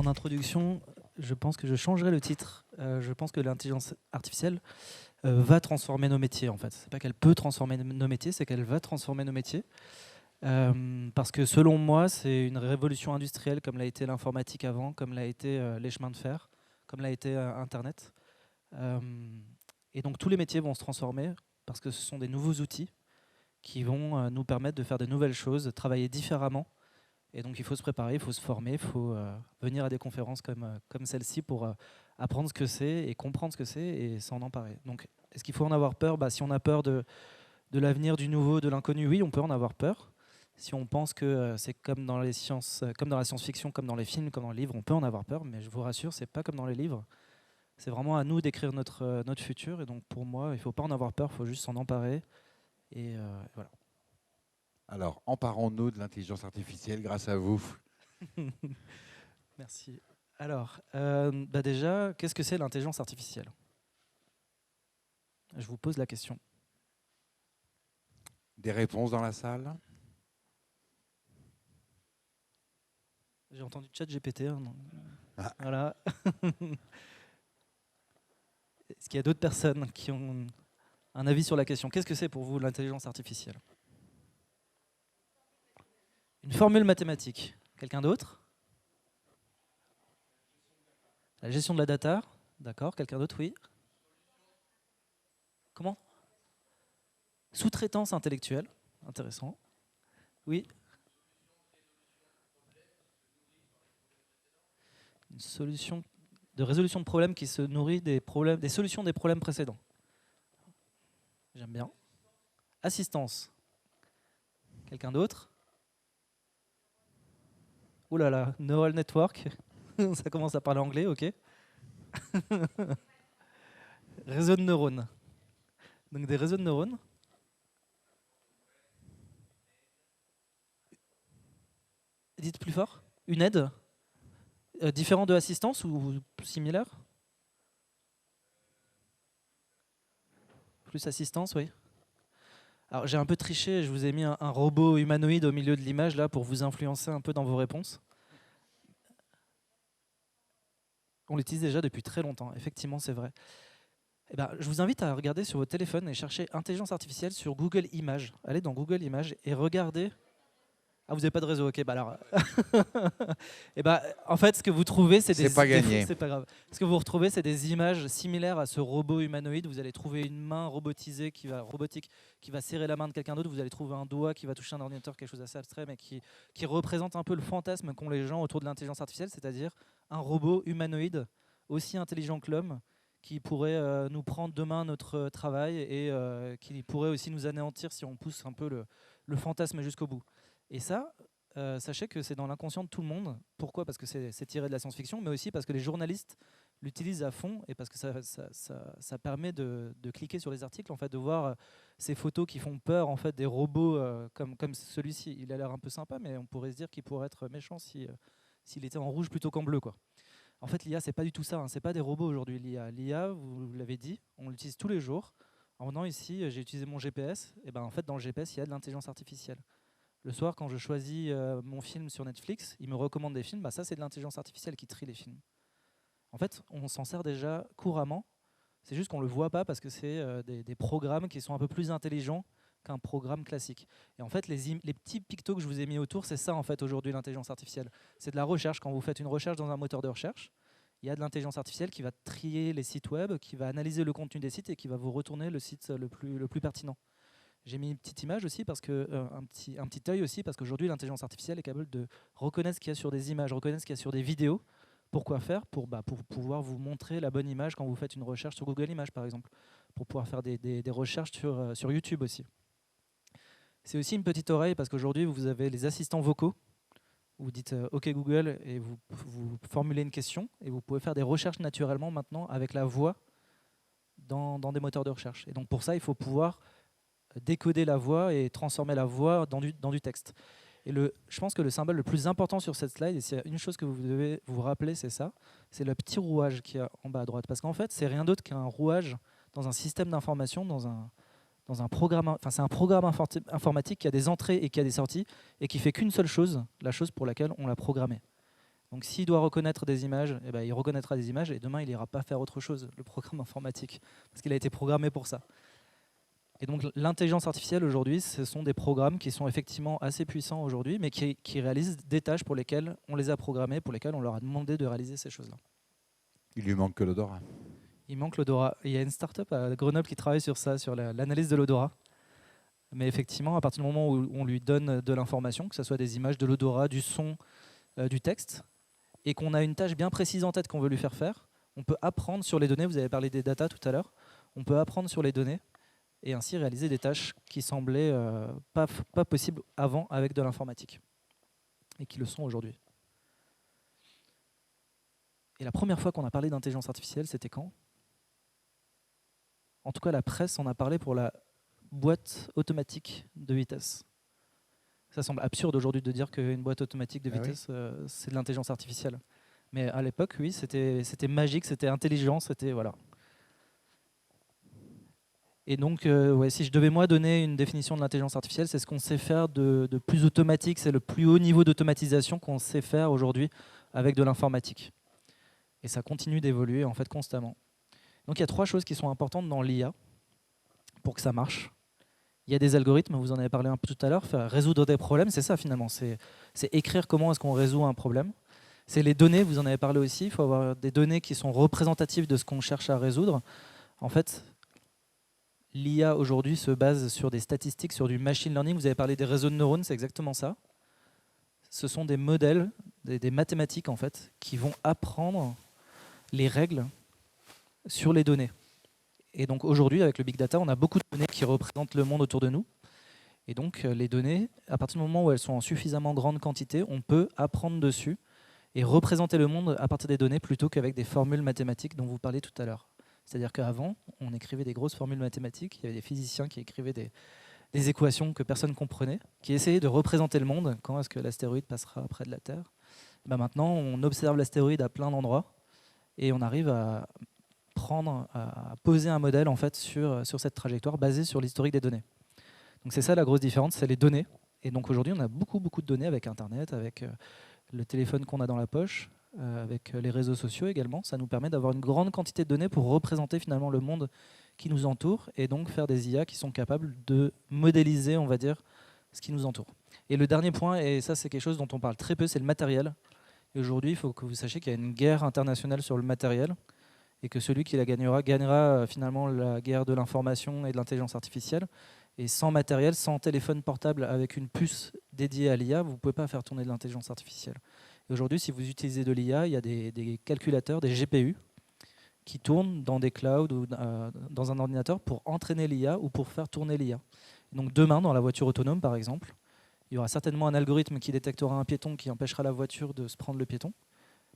en introduction, je pense que je changerai le titre. Je pense que l'intelligence artificielle va transformer nos métiers, en fait. C'est pas qu'elle peut transformer nos métiers, c'est qu'elle va transformer nos métiers. Parce que selon moi, c'est une révolution industrielle comme l'a été l'informatique avant, comme l'a été les chemins de fer, comme l'a été Internet. Et donc tous les métiers vont se transformer parce que ce sont des nouveaux outils qui vont nous permettre de faire de nouvelles choses, de travailler différemment. Et donc il faut se préparer, il faut se former, il faut venir à des conférences comme celle-ci pour apprendre ce que c'est et comprendre ce que c'est et s'en emparer. Donc est-ce qu'il faut en avoir peur ? Si on a peur de l'avenir, du nouveau, de l'inconnu, oui, on peut en avoir peur. Si on pense que c'est comme dans les sciences, comme dans la science-fiction, comme dans les films, comme dans les livres, on peut en avoir peur, mais je vous rassure, c'est pas comme dans les livres. C'est vraiment à nous d'écrire notre futur. Et donc pour moi, il ne faut pas en avoir peur, il faut juste s'en emparer. Et voilà. Alors, emparons-nous de l'intelligence artificielle grâce à vous. Merci. Alors, déjà, qu'est-ce que c'est l'intelligence artificielle ? Je vous pose la question. Des réponses dans la salle ? J'ai entendu ChatGPT. Hein, Ah. voilà. Est-ce qu'il y a d'autres personnes qui ont un avis sur la question ? Qu'est-ce que c'est pour vous l'intelligence artificielle ? Une formule mathématique. Quelqu'un d'autre ? La gestion de la data. D'accord. Quelqu'un d'autre ? Oui. Comment ? Sous-traitance intellectuelle. Intéressant. Oui. Une solution de résolution de problèmes qui se nourrit des solutions des problèmes précédents. J'aime bien. Assistance. Quelqu'un d'autre ? Ouh là là, neural network. Ça commence à parler anglais, ok. Réseau de neurones. Donc des réseaux de neurones. Dites plus fort. Une aide différent de assistance ou similaire ? Plus assistance, oui. Alors j'ai un peu triché, je vous ai mis un robot humanoïde au milieu de l'image là pour vous influencer un peu dans vos réponses. On l'utilise déjà depuis très longtemps, effectivement c'est vrai. Eh ben, je vous invite à regarder sur votre téléphone et chercher intelligence artificielle sur Google Images. Allez dans Google Images et regardez. Ah, vous n'avez pas de réseau, ok, bah alors. Et bah, en fait, ce que vous trouvez, c'est des. C'est pas gagné. C'est pas grave. Ce que vous retrouvez, c'est des images similaires à ce robot humanoïde. Vous allez trouver une main robotisée robotique qui va serrer la main de quelqu'un d'autre. Vous allez trouver un doigt qui va toucher un ordinateur, quelque chose d'assez abstrait, mais qui représente un peu le fantasme qu'ont les gens autour de l'intelligence artificielle, c'est-à-dire un robot humanoïde aussi intelligent que l'homme, qui pourrait nous prendre demain notre travail et qui pourrait aussi nous anéantir si on pousse un peu le fantasme jusqu'au bout. Et ça, sachez que c'est dans l'inconscient de tout le monde. Pourquoi ? Parce que c'est tiré de la science-fiction, mais aussi parce que les journalistes l'utilisent à fond et parce que ça permet de cliquer sur les articles, en fait, de voir ces photos qui font peur, en fait, des robots comme celui-ci. Il a l'air un peu sympa, mais on pourrait se dire qu'il pourrait être méchant s'il était en rouge plutôt qu'en bleu, quoi. En fait, l'IA, c'est pas du tout ça. Hein. C'est pas des robots aujourd'hui. L'IA, vous l'avez dit, on l'utilise tous les jours. En venant ici, j'ai utilisé mon GPS. Et ben, en fait, dans le GPS, il y a de l'intelligence artificielle. Le soir, quand je choisis mon film sur Netflix, il me recommande des films. Bah, ça, c'est de l'intelligence artificielle qui trie les films. En fait, on s'en sert déjà couramment. C'est juste qu'on ne le voit pas parce que c'est des programmes qui sont un peu plus intelligents qu'un programme classique. Et en fait, les petits pictos que je vous ai mis autour, c'est ça en fait aujourd'hui l'intelligence artificielle. C'est de la recherche. Quand vous faites une recherche dans un moteur de recherche, il y a de l'intelligence artificielle qui va trier les sites web, qui va analyser le contenu des sites et qui va vous retourner le site le plus pertinent. J'ai mis une petite image aussi, parce que, un petit œil aussi, parce qu'aujourd'hui, l'intelligence artificielle est capable de reconnaître ce qu'il y a sur des images, reconnaître ce qu'il y a sur des vidéos. Pourquoi faire ? Pour pouvoir vous montrer la bonne image quand vous faites une recherche sur Google Images, par exemple. Pour pouvoir faire des recherches sur YouTube aussi. C'est aussi une petite oreille, parce qu'aujourd'hui, vous avez les assistants vocaux. Vous dites OK Google et vous formulez une question. Et vous pouvez faire des recherches naturellement maintenant avec la voix dans des moteurs de recherche. Et donc pour ça, il faut pouvoir décoder la voix et transformer la voix dans du texte. Et je pense que le symbole le plus important sur cette slide, et s'il y a une chose que vous devez vous rappeler, c'est ça, c'est le petit rouage qui est en bas à droite. Parce qu'en fait, c'est rien d'autre qu'un rouage dans un système d'information, dans un programme, enfin c'est un programme informatique qui a des entrées et qui a des sorties, et qui fait qu'une seule chose, la chose pour laquelle on l'a programmé. Donc s'il doit reconnaître des images, eh ben, il reconnaîtra des images et demain il n'ira pas faire autre chose, le programme informatique, parce qu'il a été programmé pour ça. Et donc l'intelligence artificielle aujourd'hui, ce sont des programmes qui sont effectivement assez puissants aujourd'hui, mais qui réalisent des tâches pour lesquelles on les a programmés, pour lesquelles on leur a demandé de réaliser ces choses-là. Il lui manque que l'odorat. Il manque l'odorat. Il y a une start-up à Grenoble qui travaille sur ça, sur l'analyse de l'odorat. Mais effectivement, à partir du moment où on lui donne de l'information, que ce soit des images, de l'odorat, du son, du texte, et qu'on a une tâche bien précise en tête qu'on veut lui faire, on peut apprendre sur les données. Vous avez parlé des data tout à l'heure. On peut apprendre sur les données et ainsi réaliser des tâches qui semblaient pas possibles avant avec de l'informatique, et qui le sont aujourd'hui. Et la première fois qu'on a parlé d'intelligence artificielle, c'était quand? En tout cas, la presse en a parlé pour la boîte automatique de vitesse. Ça semble absurde aujourd'hui de dire qu'une boîte automatique de vitesse, c'est de l'intelligence artificielle. Mais à l'époque, oui, c'était magique, c'était intelligent, c'était... Voilà. Et donc, ouais, si je devais moi donner une définition de l'intelligence artificielle, c'est ce qu'on sait faire de plus automatique, c'est le plus haut niveau d'automatisation qu'on sait faire aujourd'hui avec de l'informatique. Et ça continue d'évoluer en fait constamment. Donc il y a 3 choses qui sont importantes dans l'IA pour que ça marche. Il y a des algorithmes, vous en avez parlé un peu tout à l'heure, faire résoudre des problèmes, c'est ça finalement, c'est écrire comment est-ce qu'on résout un problème. C'est les données, vous en avez parlé aussi, il faut avoir des données qui sont représentatives de ce qu'on cherche à résoudre. En fait, l'IA aujourd'hui se base sur des statistiques, sur du machine learning. Vous avez parlé des réseaux de neurones, c'est exactement ça. Ce sont des modèles, des mathématiques en fait, qui vont apprendre les règles sur les données. Et donc aujourd'hui, avec le big data, on a beaucoup de données qui représentent le monde autour de nous. Et donc les données, à partir du moment où elles sont en suffisamment grande quantité, on peut apprendre dessus et représenter le monde à partir des données plutôt qu'avec des formules mathématiques dont vous parliez tout à l'heure. C'est-à-dire qu'avant, on écrivait des grosses formules mathématiques, il y avait des physiciens qui écrivaient des équations que personne ne comprenait, qui essayaient de représenter le monde, quand est-ce que l'astéroïde passera près de la Terre. Ben maintenant, on observe l'astéroïde à plein d'endroits et on arrive à poser un modèle en fait, sur cette trajectoire basée sur l'historique des données. Donc c'est ça la grosse différence, c'est les données. Et donc aujourd'hui, on a beaucoup de données avec Internet, avec le téléphone qu'on a dans la poche, avec les réseaux sociaux également. Ça nous permet d'avoir une grande quantité de données pour représenter finalement le monde qui nous entoure et donc faire des IA qui sont capables de modéliser, on va dire, ce qui nous entoure. Et le dernier point, et ça c'est quelque chose dont on parle très peu, c'est le matériel. Et aujourd'hui, il faut que vous sachiez qu'il y a une guerre internationale sur le matériel et que celui qui la gagnera finalement la guerre de l'information et de l'intelligence artificielle. Et sans matériel, sans téléphone portable avec une puce dédiée à l'IA, vous ne pouvez pas faire tourner de l'intelligence artificielle. Et aujourd'hui, si vous utilisez de l'IA, il y a des calculateurs, des GPU, qui tournent dans des clouds ou dans un ordinateur pour entraîner l'IA ou pour faire tourner l'IA. Donc demain, dans la voiture autonome, par exemple, il y aura certainement un algorithme qui détectera un piéton qui empêchera la voiture de se prendre le piéton.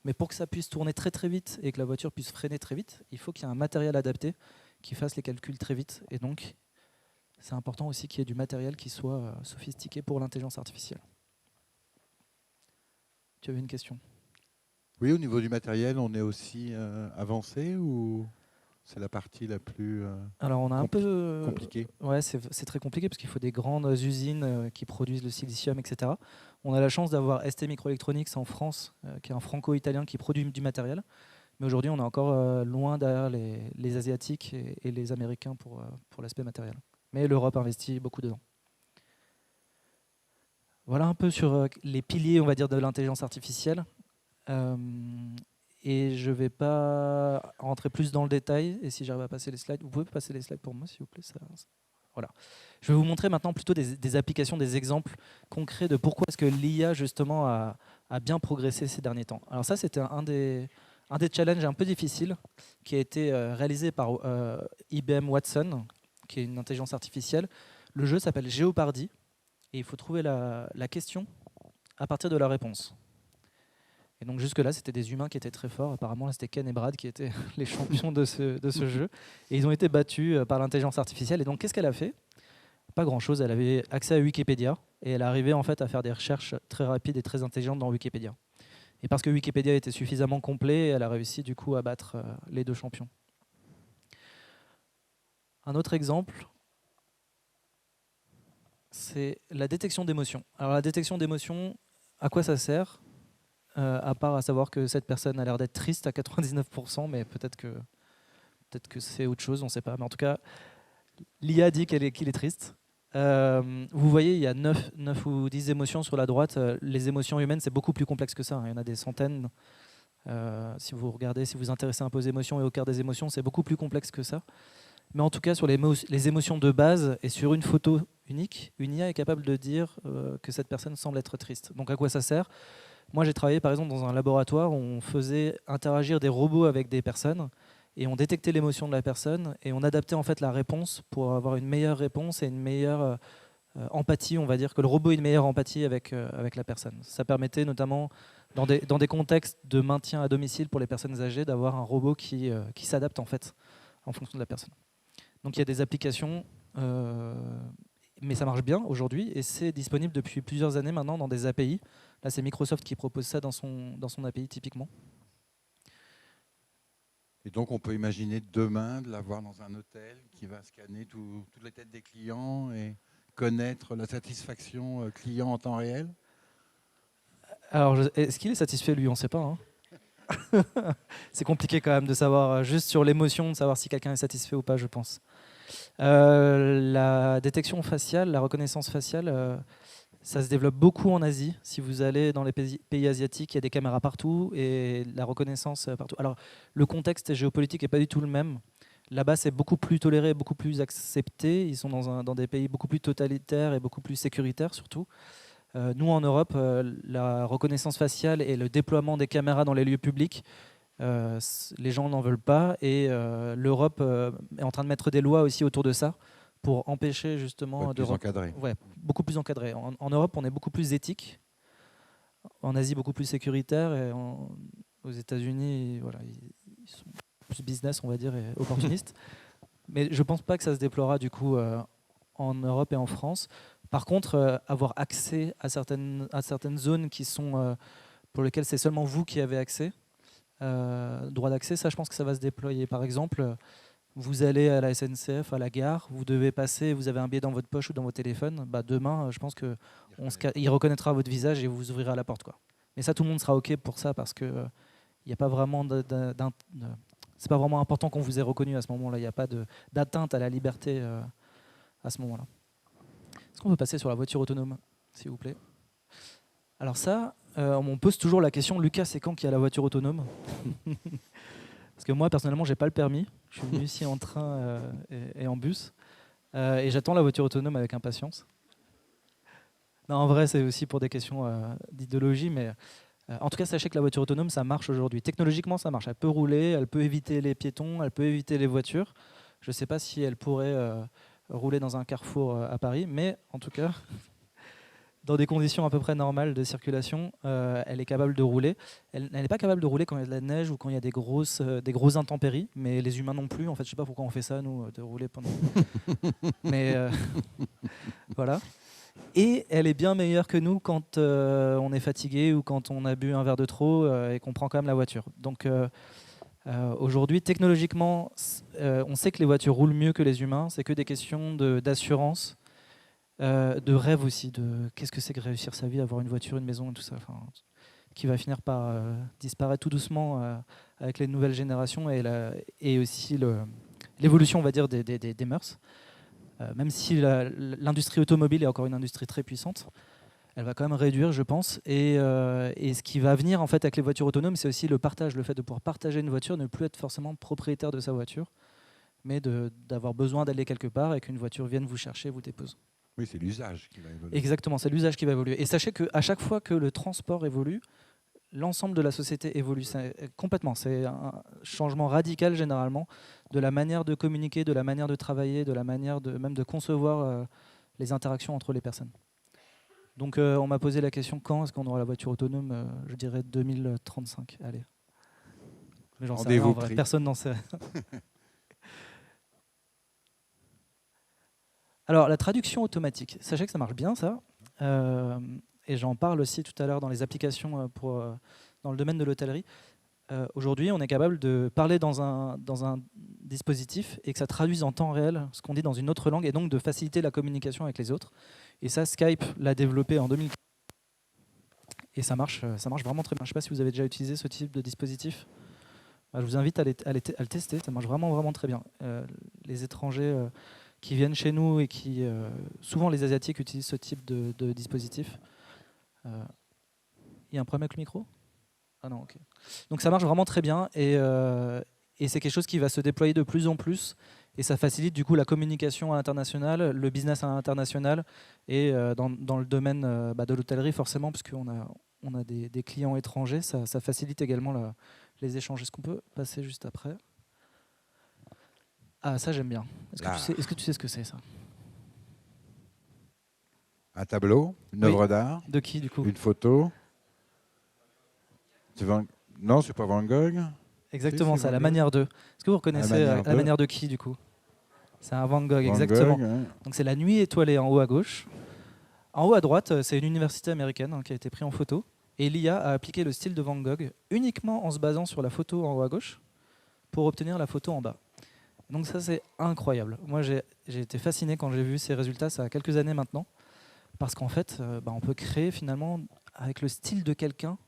Mais pour que ça puisse tourner très vite et que la voiture puisse freiner très vite, il faut qu'il y ait un matériel adapté qui fasse les calculs très vite. Et donc, c'est important aussi qu'il y ait du matériel qui soit sophistiqué pour l'intelligence artificielle. Tu avais une question? Oui, au niveau du matériel, on est aussi avancé ou c'est la partie la plus Alors on a un peu compliquée? Ouais, c'est très compliqué parce qu'il faut des grandes usines qui produisent le silicium, etc. On a la chance d'avoir ST Microelectronics en France, qui est un franco-italien qui produit du matériel. Mais aujourd'hui, on est encore loin derrière les Asiatiques et les Américains pour l'aspect matériel. Mais l'Europe investit beaucoup dedans. Voilà un peu sur les piliers, on va dire, de l'intelligence artificielle. Et je ne vais pas rentrer plus dans le détail. Et si j'arrive à passer les slides, vous pouvez passer les slides pour moi, s'il vous plaît. Voilà. Je vais vous montrer maintenant plutôt des applications, des exemples concrets de pourquoi est-ce que l'IA justement a bien progressé ces derniers temps. Alors ça, c'était un des challenges un peu difficiles qui a été réalisé par IBM Watson, qui est une intelligence artificielle. Le jeu s'appelle Jeopardy et il faut trouver la question à partir de la réponse. Et donc jusque-là, c'était des humains qui étaient très forts. Apparemment, là, c'était Ken et Brad qui étaient les champions de ce jeu. Et ils ont été battus par l'intelligence artificielle. Et donc, qu'est-ce qu'elle a fait? Pas grand-chose. Elle avait accès à Wikipédia. Et elle arrivait en fait à faire des recherches très rapides et très intelligentes dans Wikipédia. Et parce que Wikipédia était suffisamment complet, elle a réussi du coup à battre les deux champions. Un autre exemple, c'est la détection d'émotions. Alors la détection d'émotions, à quoi ça sert? à part à savoir que cette personne a l'air d'être triste à 99%, mais peut-être que c'est autre chose, on ne sait pas. Mais en tout cas, l'IA dit qu'il est triste. Vous voyez, il y a 9 ou 10 émotions sur la droite. Les émotions humaines, c'est beaucoup plus complexe que ça, hein. Il y en a des centaines. Si vous regardez, si vous vous intéressez un peu aux émotions et au cœur des émotions, c'est beaucoup plus complexe que ça. Mais en tout cas, sur les émotions de base et sur une photo unique, une IA est capable de dire que cette personne semble être triste. Donc à quoi ça sert? Moi, j'ai travaillé par exemple dans un laboratoire où on faisait interagir des robots avec des personnes et on détectait l'émotion de la personne et on adaptait en fait la réponse pour avoir une meilleure réponse et une meilleure empathie. On va dire que le robot ait une meilleure empathie avec la personne. Ça permettait notamment dans des contextes de maintien à domicile pour les personnes âgées d'avoir un robot qui s'adapte en fait en fonction de la personne. Donc il y a des applications, mais ça marche bien aujourd'hui et c'est disponible depuis plusieurs années maintenant dans des API. Là, c'est Microsoft qui propose ça dans son API typiquement. Et donc, on peut imaginer demain de l'avoir dans un hôtel qui va scanner toutes les têtes des clients et connaître la satisfaction client en temps réel. Alors, est-ce qu'il est satisfait, lui? On ne sait pas, hein. C'est compliqué quand même de savoir, juste sur l'émotion, de savoir si quelqu'un est satisfait ou pas, je pense. La détection faciale, la reconnaissance faciale, ça se développe beaucoup en Asie. Si vous allez dans les pays asiatiques, il y a des caméras partout et la reconnaissance partout. Alors, le contexte géopolitique n'est pas du tout le même. Là-bas, c'est beaucoup plus toléré, beaucoup plus accepté. Ils sont dans des pays beaucoup plus totalitaires et beaucoup plus sécuritaires, surtout. Nous, en Europe, la reconnaissance faciale et le déploiement des caméras dans les lieux publics, les gens n'en veulent pas. Et l'Europe est en train de mettre des lois aussi autour de ça pour empêcher justement plus encadré. Ouais, beaucoup plus encadré. En Europe, on est beaucoup plus éthique. En Asie, beaucoup plus sécuritaire. Et aux États-Unis, voilà, ils sont plus business, on va dire, et opportunistes. Mais je ne pense pas que ça se déploiera du coup en Europe et en France. Par contre, avoir accès à certaines zones qui sont, pour lesquelles c'est seulement vous qui avez accès, droit d'accès, ça je pense que ça va se déployer. Par exemple, vous allez à la SNCF, à la gare, vous devez passer, vous avez un billet dans votre poche ou dans votre téléphone, bah demain, je pense qu'il reconnaîtra votre visage et vous ouvrirez la porte, quoi. Mais ça, tout le monde sera OK pour ça parce que il n'y a pas vraiment c'est pas vraiment important qu'on vous ait reconnu à ce moment-là. Il n'y a pas d'atteinte à la liberté à ce moment-là. Est-ce qu'on peut passer sur la voiture autonome, s'il vous plaît? Alors ça, on pose toujours la question, Lucas, c'est quand qu'il y a la voiture autonome? Parce que moi, personnellement, j'ai pas le permis. Je suis venu ici en train et en bus. Et j'attends la voiture autonome avec impatience. Non, en vrai, c'est aussi pour des questions d'idéologie, mais en tout cas, sachez que la voiture autonome, ça marche aujourd'hui. Technologiquement, ça marche. Elle peut rouler, elle peut éviter les piétons, elle peut éviter les voitures. Je ne sais pas si elle pourrait rouler dans un carrefour à Paris, mais en tout cas, dans des conditions à peu près normales de circulation, elle est capable de rouler. Elle n'est pas capable de rouler quand il y a de la neige ou quand il y a des grosses intempéries, mais les humains non plus. En fait, je ne sais pas pourquoi on fait ça, nous, de rouler pendant... mais voilà. Et elle est bien meilleure que nous quand on est fatigué ou quand on a bu un verre de trop et qu'on prend quand même la voiture. Donc aujourd'hui, technologiquement, on sait que les voitures roulent mieux que les humains. C'est que des questions d'assurance, de rêve aussi, de qu'est-ce que c'est que réussir sa vie, avoir une voiture, une maison et tout ça, qui va finir par disparaître tout doucement avec les nouvelles générations et aussi l'évolution, on va dire, des mœurs. Même si l'industrie automobile est encore une industrie très puissante, elle va quand même réduire, je pense. Et ce qui va venir en fait avec les voitures autonomes, c'est aussi le partage, le fait de pouvoir partager une voiture, ne plus être forcément propriétaire de sa voiture, mais d'avoir besoin d'aller quelque part et qu'une voiture vienne vous chercher, vous dépose. Oui, c'est l'usage qui va évoluer. Exactement, c'est l'usage qui va évoluer. Et sachez qu'à chaque fois que le transport évolue, l'ensemble de la société évolue complètement. C'est un changement radical généralement de la manière de communiquer, de la manière de travailler, de la manière même de concevoir les interactions entre les personnes. Donc on m'a posé la question quand est-ce qu'on aura la voiture autonome, je dirais 2035. Allez. Mais j'en sais rien en vrai, personne n'en sait. Alors la traduction automatique, sachez que ça marche bien ça. Et j'en parle aussi tout à l'heure dans les applications dans le domaine de l'hôtellerie. Aujourd'hui, on est capable de parler dans un dispositif et que ça traduise en temps réel ce qu'on dit dans une autre langue et donc de faciliter la communication avec les autres. Et ça, Skype l'a développé en 2000. Et ça marche vraiment très bien. Je ne sais pas si vous avez déjà utilisé ce type de dispositif. Je vous invite à le tester, ça marche vraiment, vraiment très bien. Les étrangers qui viennent chez nous et souvent les Asiatiques utilisent ce type de dispositif. Il y a un problème avec le micro ? Ah non, ok. Donc ça marche vraiment très bien et c'est quelque chose qui va se déployer de plus en plus et ça facilite du coup la communication à l'international, le business à l'international et dans le domaine de l'hôtellerie forcément puisqu'on a des clients étrangers, ça facilite également les échanges. Est-ce qu'on peut passer juste après ? Ah, ça j'aime bien. Est-ce que tu sais ce que c'est ça ? Un tableau, une Oui. œuvre d'art, De qui du coup ? une photo. Non, c'est pas Van Gogh. Exactement, Si, ça, Van la Gogh. manière de. Est-ce que vous reconnaissez la manière de qui du coup ? C'est un Van Gogh, Van exactement. Gogh, hein. Donc c'est la nuit étoilée en haut à gauche. En haut à droite, c'est une université américaine qui a été prise en photo. Et l'IA a appliqué le style de Van Gogh uniquement en se basant sur la photo en haut à gauche pour obtenir la photo en bas. Donc ça, c'est incroyable. Moi, j'ai été fasciné quand j'ai vu ces résultats, ça a quelques années maintenant. Parce qu'en fait, on peut créer finalement, avec le style de quelqu'un,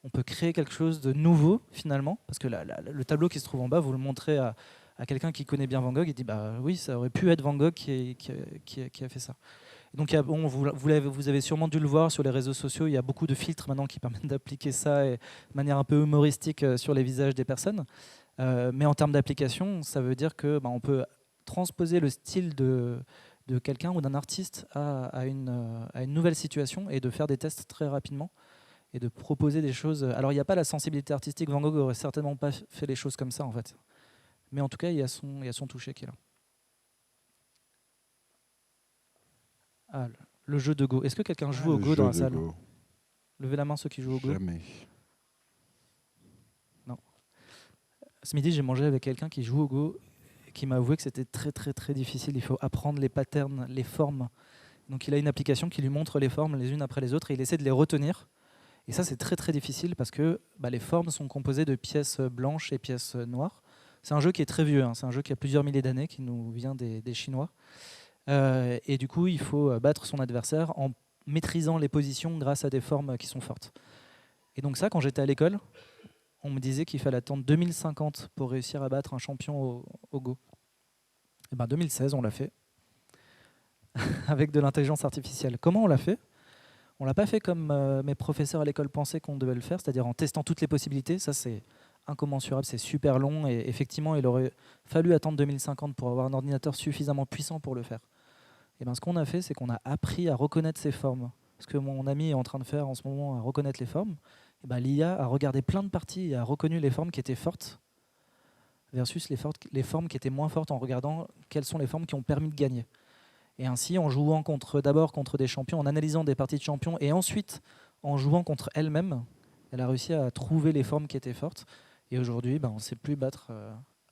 on peut créer quelque chose de nouveau finalement. Parce que le tableau qui se trouve en bas, vous le montrez à quelqu'un qui connaît bien Van Gogh, il dit bah oui, ça aurait pu être Van Gogh qui a fait ça. Donc vous avez sûrement dû le voir sur les réseaux sociaux, il y a beaucoup de filtres maintenant qui permettent d'appliquer ça de manière un peu humoristique sur les visages des personnes. Mais en termes d'application, ça veut dire que on peut transposer le style de quelqu'un ou d'un artiste à une nouvelle situation et de faire des tests très rapidement et de proposer des choses. Alors il n'y a pas la sensibilité artistique, Van Gogh n'aurait certainement pas fait les choses comme ça en fait. Mais en tout cas, il y a son toucher qui est là. Ah, le jeu de Go. Est-ce que quelqu'un joue au Go dans la salle ? Levez la main ceux qui jouent au Go. Jamais. Non. Ce midi, j'ai mangé avec quelqu'un qui joue au Go et qui m'a avoué que c'était très très très difficile. Il faut apprendre les patterns, les formes. Donc il a une application qui lui montre les formes les unes après les autres et il essaie de les retenir. Et ça, c'est très très difficile parce que les formes sont composées de pièces blanches et pièces noires. C'est un jeu qui est très vieux, hein. C'est un jeu qui a plusieurs milliers d'années, qui nous vient des Chinois. Et du coup, il faut battre son adversaire en maîtrisant les positions grâce à des formes qui sont fortes. Et donc ça, quand j'étais à l'école, on me disait qu'il fallait attendre 2050 pour réussir à battre un champion au Go. Et 2016, on l'a fait avec de l'intelligence artificielle. Comment on l'a fait ? On l'a pas fait comme mes professeurs à l'école pensaient qu'on devait le faire, c'est-à-dire en testant toutes les possibilités. Ça, c'est incommensurable, c'est super long et effectivement, il aurait fallu attendre 2050 pour avoir un ordinateur suffisamment puissant pour le faire. Et ce qu'on a fait, c'est qu'on a appris à reconnaître ces formes. Ce que mon ami est en train de faire en ce moment, à reconnaître les formes, l'IA a regardé plein de parties et a reconnu les formes qui étaient fortes versus les formes qui étaient moins fortes en regardant quelles sont les formes qui ont permis de gagner. Et ainsi, en jouant d'abord contre des champions, en analysant des parties de champions et ensuite en jouant contre elle-même, elle a réussi à trouver les formes qui étaient fortes. Et aujourd'hui, on ne sait plus battre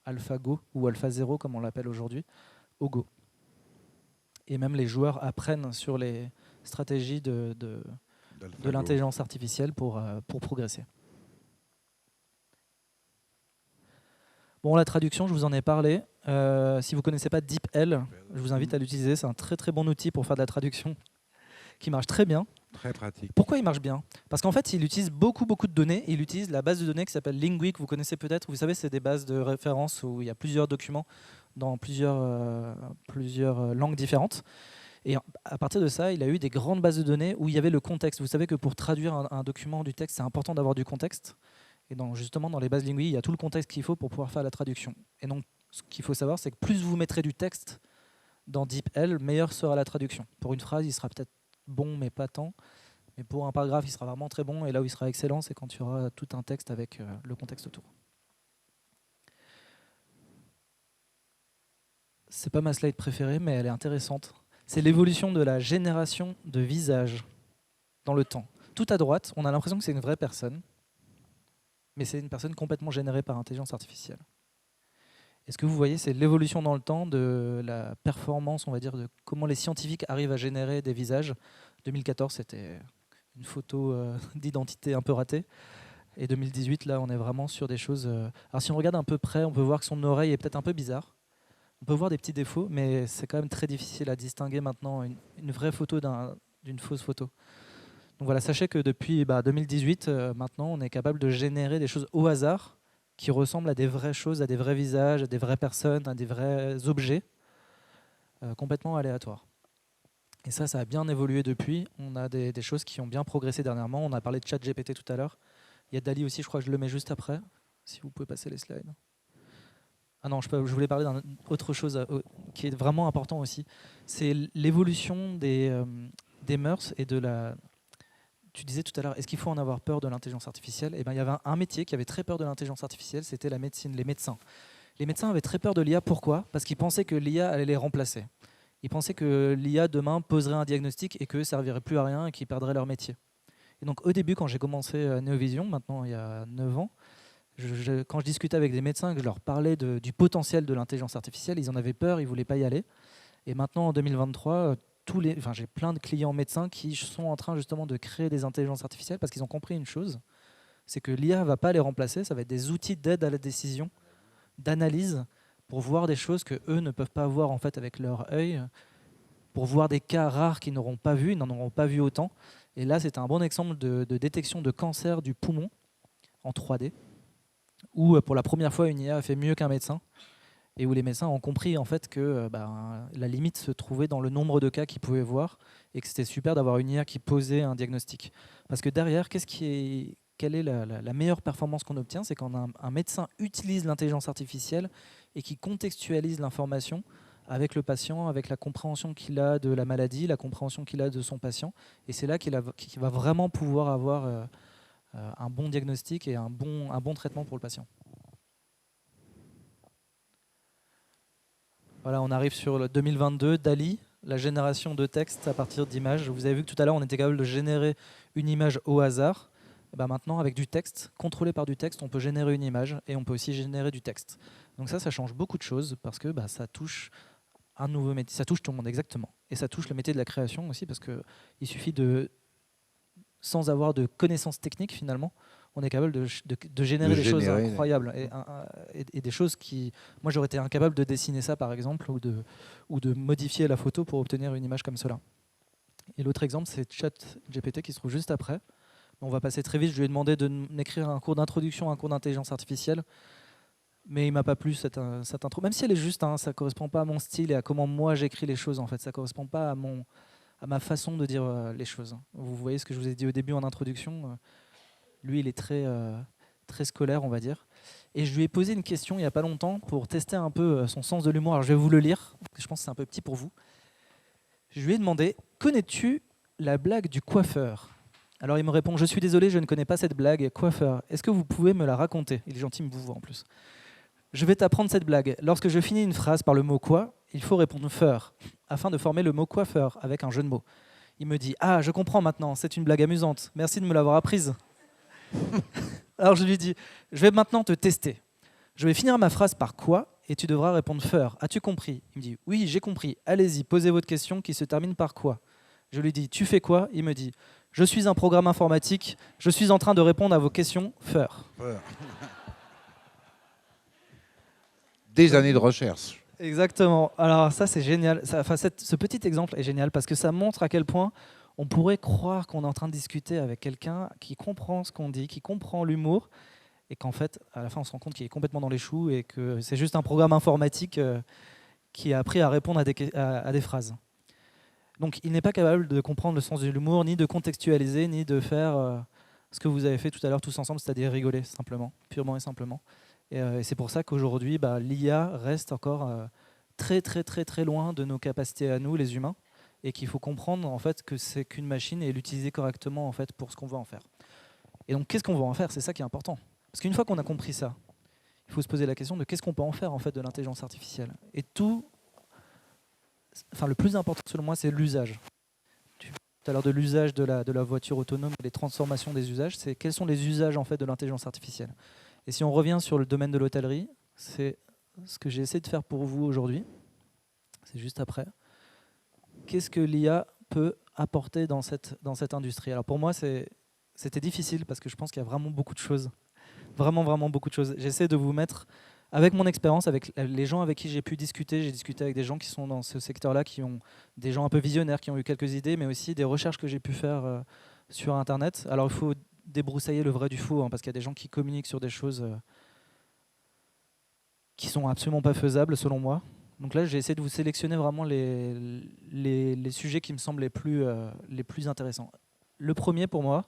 AlphaGo ou AlphaZero comme on l'appelle aujourd'hui au Go. Et même les joueurs apprennent sur les stratégies de l'intelligence artificielle pour progresser. Bon, la traduction, je vous en ai parlé. Si vous ne connaissez pas DeepL, je vous invite à l'utiliser. C'est un très très bon outil pour faire de la traduction qui marche très bien. Très pratique. Pourquoi il marche bien ? Parce qu'en fait, il utilise beaucoup de données. Il utilise la base de données qui s'appelle Lingui, que vous connaissez peut-être. Vous savez, c'est des bases de référence où il y a plusieurs documents dans plusieurs langues différentes. Et à partir de ça, il a eu des grandes bases de données où il y avait le contexte. Vous savez que pour traduire un document du texte, c'est important d'avoir du contexte. Et justement, dans les bases Lingui, il y a tout le contexte qu'il faut pour pouvoir faire la traduction. Et donc, ce qu'il faut savoir, c'est que plus vous mettrez du texte dans DeepL, meilleure sera la traduction. Pour une phrase, il sera peut-être bon, mais pas tant. Mais pour un paragraphe, il sera vraiment très bon. Et là où il sera excellent, c'est quand il y aura tout un texte avec le contexte autour. C'est pas ma slide préférée, mais elle est intéressante. C'est l'évolution de la génération de visages dans le temps. Tout à droite, on a l'impression que c'est une vraie personne, mais c'est une personne complètement générée par intelligence artificielle. Et ce que vous voyez, c'est l'évolution dans le temps de la performance, on va dire, de comment les scientifiques arrivent à générer des visages. 2014, c'était une photo d'identité un peu ratée. Et 2018, là, on est vraiment sur des choses... Alors si on regarde un peu près, on peut voir que son oreille est peut-être un peu bizarre. On peut voir des petits défauts, mais c'est quand même très difficile à distinguer maintenant une vraie photo d'une fausse photo. Donc voilà, sachez que depuis 2018, maintenant, on est capable de générer des choses au hasard qui ressemblent à des vraies choses, à des vrais visages, à des vraies personnes, à des vrais objets, complètement aléatoires. Et ça a bien évolué depuis. On a des choses qui ont bien progressé dernièrement. On a parlé de ChatGPT tout à l'heure. Il y a DALL-E aussi, je crois que je le mets juste après, si vous pouvez passer les slides. Ah non, je voulais parler d'autre chose qui est vraiment important aussi. C'est l'évolution des mœurs et de la... Tu disais tout à l'heure, est-ce qu'il faut en avoir peur de l'intelligence artificielle ? Eh bien, il y avait un métier qui avait très peur de l'intelligence artificielle, c'était la médecine, les médecins. Les médecins avaient très peur de l'IA, pourquoi ? Parce qu'ils pensaient que l'IA allait les remplacer. Ils pensaient que l'IA demain poserait un diagnostic et qu'eux ne serviraient plus à rien et qu'ils perdraient leur métier. Et donc au début, quand j'ai commencé Néovision, maintenant il y a 9 ans, quand je discutais avec des médecins et que je leur parlais du potentiel de l'intelligence artificielle, ils en avaient peur, ils ne voulaient pas y aller. Et maintenant en 2023, j'ai plein de clients médecins qui sont en train justement de créer des intelligences artificielles parce qu'ils ont compris une chose, c'est que l'IA ne va pas les remplacer, ça va être des outils d'aide à la décision, d'analyse, pour voir des choses qu'eux ne peuvent pas voir en fait avec leur œil, pour voir des cas rares qu'ils n'auront pas vus, ils n'en auront pas vu autant. Et là, c'est un bon exemple de détection de cancer du poumon en 3D, où pour la première fois, une IA a fait mieux qu'un médecin, et où les médecins ont compris en fait que la limite se trouvait dans le nombre de cas qu'ils pouvaient voir, et que c'était super d'avoir une IA qui posait un diagnostic. Parce que derrière, quelle est la meilleure performance qu'on obtient ? C'est quand un médecin utilise l'intelligence artificielle et qui contextualise l'information avec le patient, avec la compréhension qu'il a de la maladie, la compréhension qu'il a de son patient. Et c'est là qu'il va vraiment pouvoir avoir un bon diagnostic et un bon traitement pour le patient. Voilà, on arrive sur le 2022, DALL-E, la génération de texte à partir d'images. Vous avez vu que tout à l'heure, on était capable de générer une image au hasard. Et maintenant, avec du texte, contrôlé par du texte, on peut générer une image et on peut aussi générer du texte. Donc ça change beaucoup de choses parce que ça touche un nouveau métier, ça touche tout le monde exactement. Et ça touche le métier de la création aussi parce qu'il suffit sans avoir de connaissances techniques finalement, on est capable de générer des choses incroyables et des choses qui... Moi j'aurais été incapable de dessiner ça par exemple ou de modifier la photo pour obtenir une image comme cela. Et l'autre exemple c'est ChatGPT qui se trouve juste après. On va passer très vite, je lui ai demandé de m'écrire un cours d'introduction à un cours d'intelligence artificielle, mais il m'a pas plu cette intro, même si elle est juste, ça correspond pas à mon style et à comment moi j'écris les choses en fait, ça correspond pas à ma façon de dire les choses. Vous voyez ce que je vous ai dit au début en introduction, lui il est très scolaire on va dire, et je lui ai posé une question il n'y a pas longtemps pour tester un peu son sens de l'humour. Alors je vais vous le lire, parce que je pense que c'est un peu petit pour vous. Je lui ai demandé, connais-tu la blague du coiffeur ? Alors il me répond, je suis désolé, je ne connais pas cette blague, coiffeur, est-ce que vous pouvez me la raconter ? Il est gentil, il me vous voit en plus. Je vais t'apprendre cette blague. Lorsque je finis une phrase par le mot quoi, il faut répondre feur, afin de former le mot coiffeur avec un jeu de mots. Il me dit, ah, je comprends maintenant, c'est une blague amusante, merci de me l'avoir apprise. Alors je lui dis, je vais maintenant te tester. Je vais finir ma phrase par quoi et tu devras répondre feur. As-tu compris ? Il me dit, oui, j'ai compris, allez-y, posez votre question qui se termine par quoi ? Je lui dis, tu fais quoi ? Il me dit, je suis un programme informatique, je suis en train de répondre à vos questions, feur. Des années de recherche. Exactement. Alors ça, c'est génial. Ce petit exemple est génial parce que ça montre à quel point on pourrait croire qu'on est en train de discuter avec quelqu'un qui comprend ce qu'on dit, qui comprend l'humour, et qu'en fait, à la fin, on se rend compte qu'il est complètement dans les choux et que c'est juste un programme informatique qui a appris à répondre à des phrases. Donc, il n'est pas capable de comprendre le sens de l'humour, ni de contextualiser, ni de faire ce que vous avez fait tout à l'heure tous ensemble, c'est-à-dire rigoler, simplement, purement et simplement. Et c'est pour ça qu'aujourd'hui, l'IA reste encore très loin de nos capacités à nous, les humains, et qu'il faut comprendre en fait que c'est qu'une machine et l'utiliser correctement en fait pour ce qu'on veut en faire. Et donc, qu'est-ce qu'on veut en faire ? C'est ça qui est important. Parce qu'une fois qu'on a compris ça, il faut se poser la question de qu'est-ce qu'on peut en faire en fait de l'intelligence artificielle. Et le plus important selon moi, c'est l'usage. Tu parlais tout à l'heure de l'usage de la voiture autonome, les transformations des usages. C'est quels sont les usages en fait de l'intelligence artificielle. Et si on revient sur le domaine de l'hôtellerie, c'est ce que j'ai essayé de faire pour vous aujourd'hui. C'est juste après. Qu'est-ce que l'IA peut apporter dans cette industrie ? Alors pour moi, c'était difficile parce que je pense qu'il y a vraiment beaucoup de choses. Vraiment beaucoup de choses. J'essaie de vous mettre, avec mon expérience, avec les gens avec qui j'ai pu discuter, j'ai discuté avec des gens qui sont dans ce secteur-là, qui ont des gens un peu visionnaires, qui ont eu quelques idées, mais aussi des recherches que j'ai pu faire sur Internet. Alors il faut débroussailler le vrai du faux, parce qu'il y a des gens qui communiquent sur des choses qui sont absolument pas faisables selon moi. Donc là, j'ai essayé de vous sélectionner vraiment les sujets qui me semblent les plus intéressants. Le premier pour moi,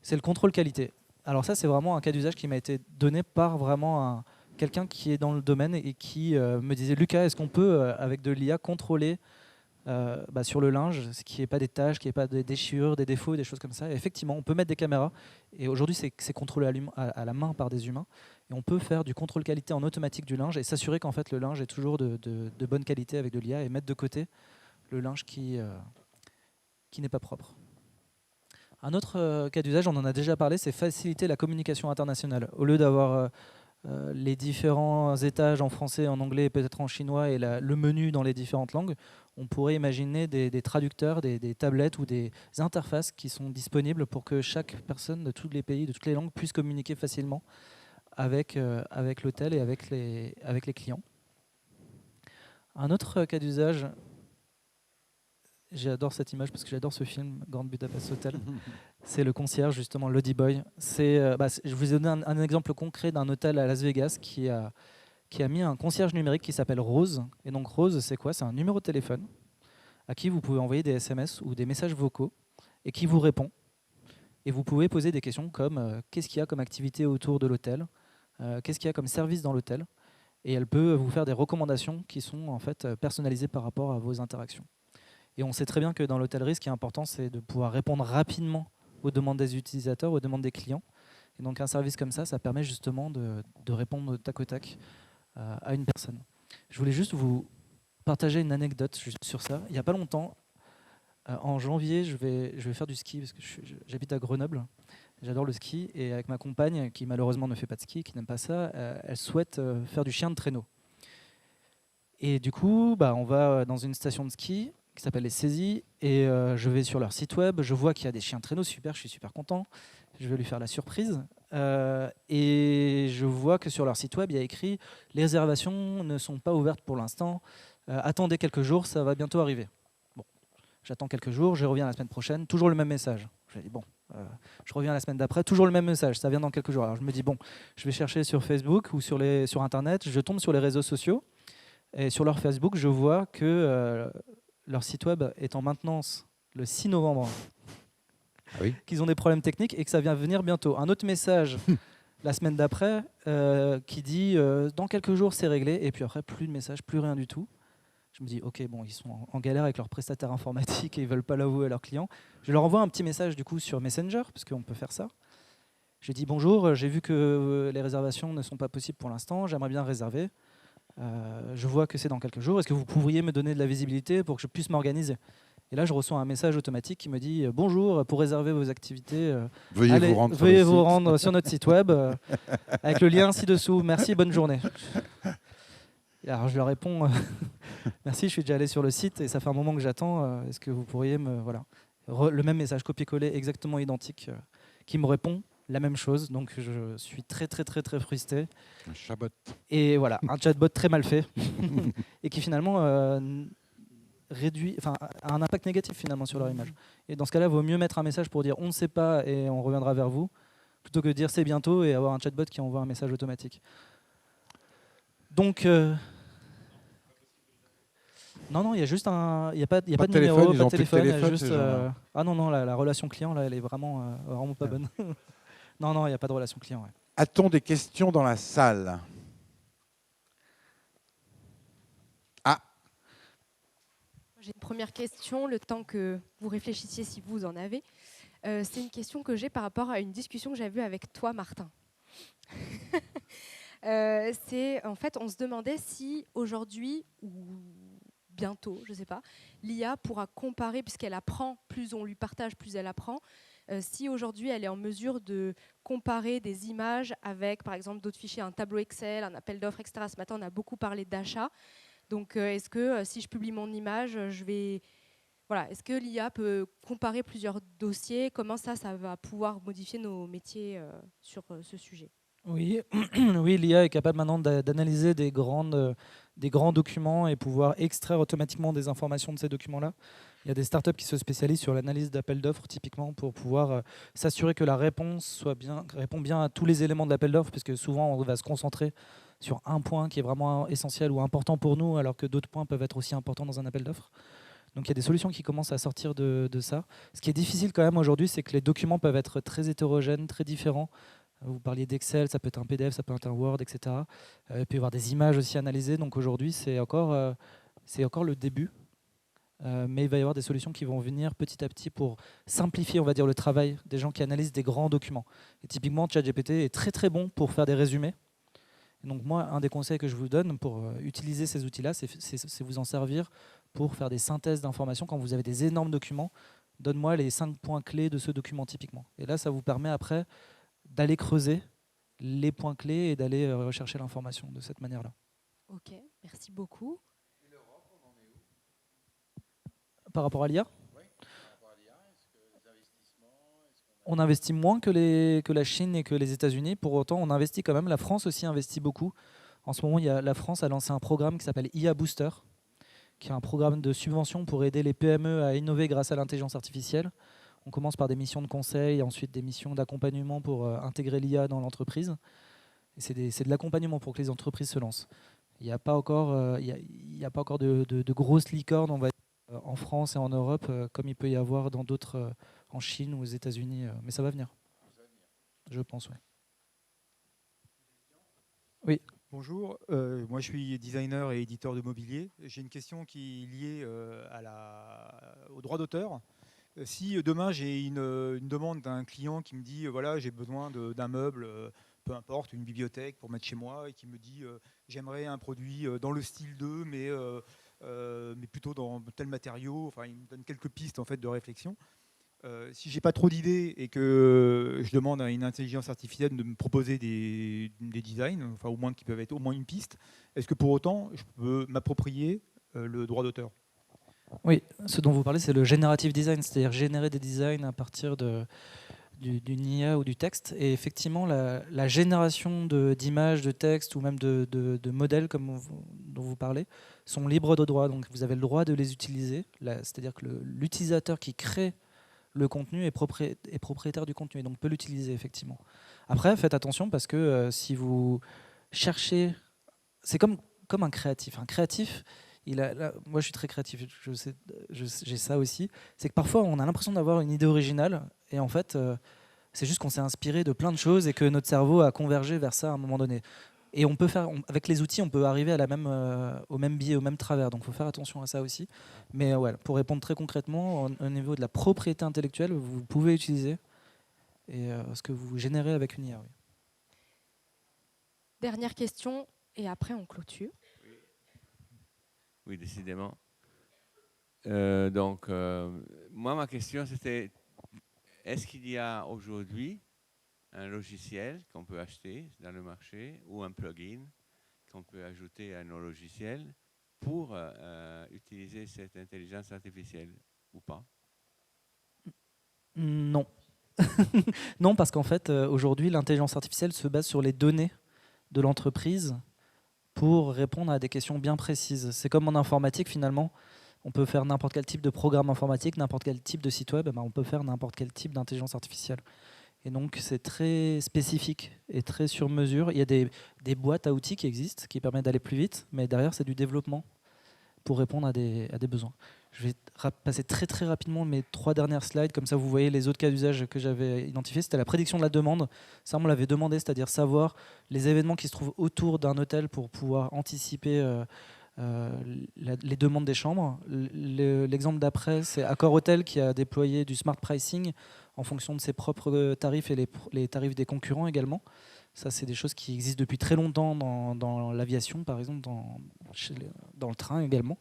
c'est le contrôle qualité. Alors ça, c'est vraiment un cas d'usage qui m'a été donné par vraiment quelqu'un qui est dans le domaine et qui me disait: Lucas, est-ce qu'on peut, avec de l'IA, contrôler sur le linge, ce qui n'est pas des taches, qui n'est pas des déchirures, des défauts, des choses comme ça. Et effectivement, on peut mettre des caméras, et aujourd'hui c'est contrôlé à la main par des humains, et on peut faire du contrôle qualité en automatique du linge et s'assurer qu'en fait le linge est toujours de bonne qualité avec de l'IA, et mettre de côté le linge qui n'est pas propre. Un autre cas d'usage, on en a déjà parlé, c'est faciliter la communication internationale. Au lieu d'avoir les différents étages en français, en anglais et peut-être en chinois, et le menu dans les différentes langues, on pourrait imaginer des traducteurs, des tablettes ou des interfaces qui sont disponibles pour que chaque personne de tous les pays, de toutes les langues, puisse communiquer facilement avec l'hôtel et avec les clients. Un autre cas d'usage, j'adore cette image parce que j'adore ce film, Grand Budapest Hotel, c'est le concierge, justement, Lodi Boy. Je vous ai donné un exemple concret d'un hôtel à Las Vegas qui a mis un concierge numérique qui s'appelle Rose. Et donc Rose, c'est quoi? C'est un numéro de téléphone à qui vous pouvez envoyer des SMS ou des messages vocaux et qui vous répond. Et vous pouvez poser des questions comme qu'est-ce qu'il y a comme activité autour de l'hôtel, qu'est-ce qu'il y a comme service dans l'hôtel, et elle peut vous faire des recommandations qui sont en fait personnalisées par rapport à vos interactions. Et on sait très bien que dans l'hôtellerie, ce qui est important, c'est de pouvoir répondre rapidement aux demandes des utilisateurs, aux demandes des clients. Et donc un service comme ça permet justement de répondre tac au tac à une personne. Je voulais juste vous partager une anecdote sur ça. Il n'y a pas longtemps, en janvier, je vais faire du ski parce que j'habite à Grenoble. J'adore le ski, et avec ma compagne, qui malheureusement ne fait pas de ski, qui n'aime pas ça, elle souhaite faire du chien de traîneau. Et du coup, on va dans une station de ski qui s'appelle les Saisies, et je vais sur leur site web, je vois qu'il y a des chiens de traîneau, super, je suis super content. Je vais lui faire la surprise. Et je vois que sur leur site web, il y a écrit « Les réservations ne sont pas ouvertes pour l'instant. Attendez quelques jours, ça va bientôt arriver. » Bon, j'attends quelques jours, je reviens la semaine prochaine, toujours le même message. Je dis bon, je reviens la semaine d'après, toujours le même message, ça vient dans quelques jours. Alors je me dis bon, je vais chercher sur Facebook ou sur Internet, je tombe sur les réseaux sociaux, et sur leur Facebook, je vois que leur site web est en maintenance le 6 novembre. Ah oui. Qu'ils ont des problèmes techniques et que ça vient venir bientôt. Un autre message la semaine d'après qui dit dans quelques jours c'est réglé, et puis après plus de message, plus rien du tout. Je me dis ok, bon, ils sont en galère avec leur prestataire informatique et ils veulent pas l'avouer à leurs clients. Je leur envoie un petit message du coup sur Messenger, parce qu'on peut faire ça. Je dis bonjour, j'ai vu que les réservations ne sont pas possibles pour l'instant, j'aimerais bien réserver. Je vois que c'est dans quelques jours, est-ce que vous pourriez me donner de la visibilité pour que je puisse m'organiser? Et là, je reçois un message automatique qui me dit « Bonjour, pour réserver vos activités, veuillez vous rendre sur notre site web avec le lien ci-dessous. Merci, bonne journée. » Alors, je leur réponds « Merci, je suis déjà allé sur le site et ça fait un moment que j'attends. Est-ce que vous pourriez me... » Voilà. Le même message, copié-collé, exactement identique, qui me répond la même chose. Donc, je suis très, très, très, très frustré. Un chatbot. Et voilà, un chatbot très mal fait et qui finalement... a un impact négatif finalement sur leur image. Et dans ce cas-là, il vaut mieux mettre un message pour dire on ne sait pas et on reviendra vers vous, plutôt que de dire c'est bientôt et avoir un chatbot qui envoie un message automatique. Donc non, il y a juste il y a pas de numéro, pas de téléphone, il y a juste ah non, la relation client là, elle est vraiment pas bonne. Non, il n'y a pas de relation client. Ouais. A-t-on des questions dans la salle? J'ai une première question, le temps que vous réfléchissiez si vous en avez. C'est une question que j'ai par rapport à une discussion que j'avais eue avec toi, Martin. En fait, on se demandait si aujourd'hui, ou bientôt, je ne sais pas, l'IA pourra comparer, puisqu'elle apprend, plus on lui partage, plus elle apprend, si aujourd'hui elle est en mesure de comparer des images avec, par exemple, d'autres fichiers, un tableau Excel, un appel d'offres, etc. Ce matin, on a beaucoup parlé d'achat. Donc, est-ce que si je publie mon image, est-ce que l'IA peut comparer plusieurs dossiers? Comment ça va pouvoir modifier nos métiers sur ce sujet? Oui, oui, l'IA est capable maintenant d'analyser des grands documents et pouvoir extraire automatiquement des informations de ces documents-là. Il y a des startups qui se spécialisent sur l'analyse d'appels d'offres typiquement pour pouvoir s'assurer que la réponse répond bien à tous les éléments de l'appel d'offres, parce que souvent on va se concentrer sur un point qui est vraiment essentiel ou important pour nous, alors que d'autres points peuvent être aussi importants dans un appel d'offres. Donc il y a des solutions qui commencent à sortir de ça. Ce qui est difficile quand même aujourd'hui, c'est que les documents peuvent être très hétérogènes, très différents. Vous parliez d'Excel, ça peut être un PDF, ça peut être un Word, etc. Il peut y avoir des images aussi analysées. Donc aujourd'hui, c'est encore le début. Mais il va y avoir des solutions qui vont venir petit à petit pour simplifier, on va dire, le travail des gens qui analysent des grands documents. Et typiquement, ChatGPT est très très bon pour faire des résumés. Et donc moi, un des conseils que je vous donne pour utiliser ces outils-là, c'est vous en servir pour faire des synthèses d'informations. Quand vous avez des énormes documents, donne-moi les 5 points clés de ce document typiquement. Et là, ça vous permet après d'aller creuser les points clés et d'aller rechercher l'information de cette manière-là. Ok, merci beaucoup. Par rapport à l'IA, on investit moins que la Chine et que les États-Unis. Pour autant, on investit quand même. La France aussi investit beaucoup. En ce moment, la France a lancé un programme qui s'appelle IA Booster, qui est un programme de subvention pour aider les PME à innover grâce à l'intelligence artificielle. On commence par des missions de conseil, ensuite des missions d'accompagnement pour intégrer l'IA dans l'entreprise. C'est de l'accompagnement pour que les entreprises se lancent. Il n'y a pas encore, de grosses licornes, on va dire, en France et en Europe, comme il peut y avoir dans d'autres, en Chine ou aux États-Unis. Mais ça va venir. Je pense, oui. Oui. Bonjour, moi je suis designer et éditeur de mobilier. J'ai une question qui est liée au droit d'auteur. Si demain j'ai une demande d'un client qui me dit voilà, j'ai besoin d'un meuble, peu importe, une bibliothèque pour mettre chez moi, et qui me dit j'aimerais un produit dans le style 2, mais plutôt dans tel matériau, enfin il me donne quelques pistes en fait de réflexion. Si j'ai pas trop d'idées et que je demande à une intelligence artificielle de me proposer des designs, enfin au moins qui peuvent être au moins une piste, est-ce que pour autant je peux m'approprier le droit d'auteur ? Oui, ce dont vous parlez, c'est le generative design, c'est-à-dire générer des designs à partir d'une IA ou du texte. Et effectivement, la génération d'images, de textes ou même de modèles dont vous parlez sont libres de droit. Donc vous avez le droit de les utiliser. C'est-à-dire que l'utilisateur qui crée le contenu est propriétaire du contenu et donc peut l'utiliser effectivement. Après, faites attention parce que si vous cherchez... C'est comme un créatif. Un créatif, moi je suis très créatif, j'ai ça aussi. C'est que parfois on a l'impression d'avoir une idée originale et en fait c'est juste qu'on s'est inspiré de plein de choses et que notre cerveau a convergé vers ça à un moment donné. Et on peut avec les outils, on peut arriver au même biais, au même travers. Donc il faut faire attention à ça aussi. Mais ouais, pour répondre très concrètement, au niveau de la propriété intellectuelle, vous pouvez utiliser ce que vous générez avec une IA. Oui. Dernière question et après on clôture. Oui, décidément. Moi, ma question, c'était, est-ce qu'il y a aujourd'hui un logiciel qu'on peut acheter dans le marché ou un plugin qu'on peut ajouter à nos logiciels pour utiliser cette intelligence artificielle ou pas? Non. Non, parce qu'en fait, aujourd'hui, l'intelligence artificielle se base sur les données de l'entreprise pour répondre à des questions bien précises. C'est comme en informatique, finalement. On peut faire n'importe quel type de programme informatique, n'importe quel type de site web, on peut faire n'importe quel type d'intelligence artificielle. Et donc, c'est très spécifique et très sur mesure. Il y a des boîtes à outils qui existent, qui permettent d'aller plus vite, mais derrière, c'est du développement pour répondre à des besoins. Je vais passer très très rapidement mes 3 dernières slides, comme ça vous voyez les autres cas d'usage que j'avais identifiés. C'était la prédiction de la demande. Ça, on me l'avait demandé, c'est-à-dire savoir les événements qui se trouvent autour d'un hôtel pour pouvoir anticiper les demandes des chambres. L'exemple d'après, c'est Accor Hotel qui a déployé du smart pricing en fonction de ses propres tarifs et les tarifs des concurrents également. Ça, c'est des choses qui existent depuis très longtemps dans l'aviation, par exemple, dans le train également.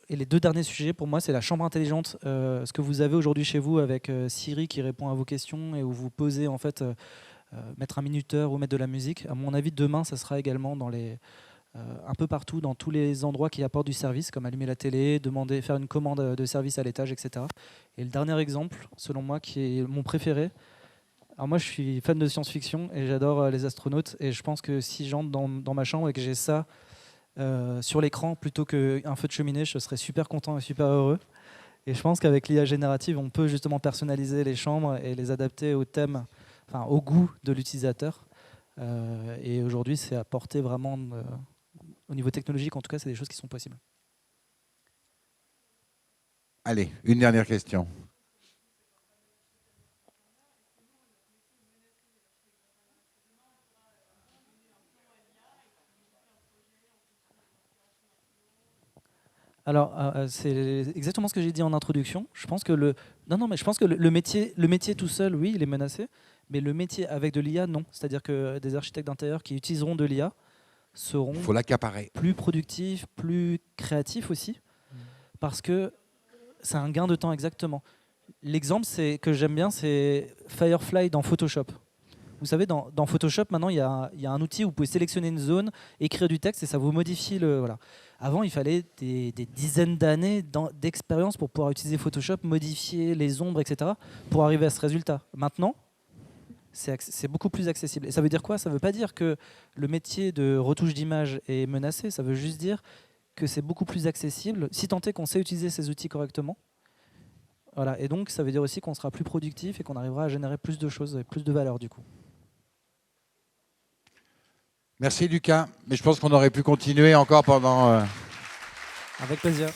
Et les 2 derniers sujets, pour moi, c'est la chambre intelligente. Ce que vous avez aujourd'hui chez vous avec Siri qui répond à vos questions et où vous posez, en fait, mettre un minuteur ou mettre de la musique. À mon avis, demain, ça sera également un peu partout, dans tous les endroits qui apportent du service, comme allumer la télé, faire une commande de service à l'étage, etc. Et le dernier exemple, selon moi, qui est mon préféré, Alors moi, je suis fan de science-fiction et j'adore les astronautes. Et je pense que si j'entre dans ma chambre et que j'ai ça sur l'écran plutôt qu'un feu de cheminée, je serais super content et super heureux. Et je pense qu'avec l'IA générative, on peut justement personnaliser les chambres et les adapter au thème, enfin au goût de l'utilisateur. Et aujourd'hui, c'est à porter vraiment, au niveau technologique, en tout cas, c'est des choses qui sont possibles. Allez, une dernière question. Alors, c'est exactement ce que j'ai dit en introduction. Je pense que le métier tout seul, oui, il est menacé, mais le métier avec de l'IA, non. C'est-à-dire que des architectes d'intérieur qui utiliseront de l'IA seront Il faut l'accaparer. plus productifs, plus créatifs aussi, parce que c'est un gain de temps exactement. L'exemple que j'aime bien, c'est Firefly dans Photoshop. Vous savez, dans Photoshop, maintenant, il y a un outil où vous pouvez sélectionner une zone, écrire du texte et ça vous modifie le... Voilà. Avant, il fallait des dizaines d'années d'expérience pour pouvoir utiliser Photoshop, modifier les ombres, etc., pour arriver à ce résultat. Maintenant, c'est beaucoup plus accessible. Et ça veut dire quoi? Ça ne veut pas dire que le métier de retouche d'image est menacé, ça veut juste dire que c'est beaucoup plus accessible, si tant est qu'on sait utiliser ces outils correctement. Voilà. Et donc, ça veut dire aussi qu'on sera plus productif et qu'on arrivera à générer plus de choses et plus de valeur du coup. Merci Lucas, mais je pense qu'on aurait pu continuer encore pendant... Avec plaisir.